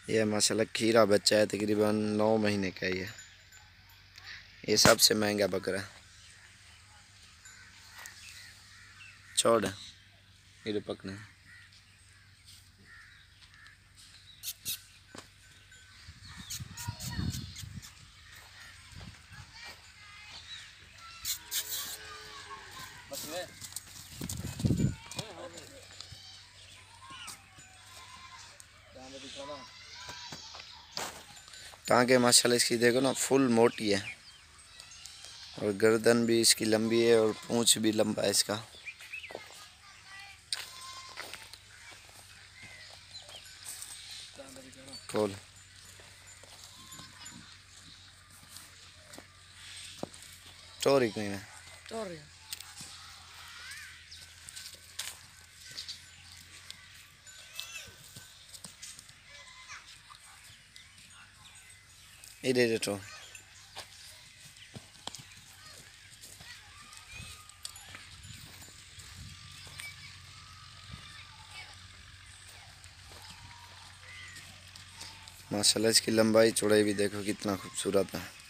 यह माशाल्लाह खीरा बच्चा है, तकरीबन 9 महीने का ही है। ये सबसे महंगा बकरा छोड़ ये पकने। टांगे माशाल्लाह इसकी देखो ना, फुल मोटी है और गर्दन भी इसकी लंबी है और पूंछ भी लंबा है इसका। खोल चोरी कहीं ना चोरी इधर तो माशाल्लाह इसकी लंबाई चौड़ाई भी देखो कितना खूबसूरत है।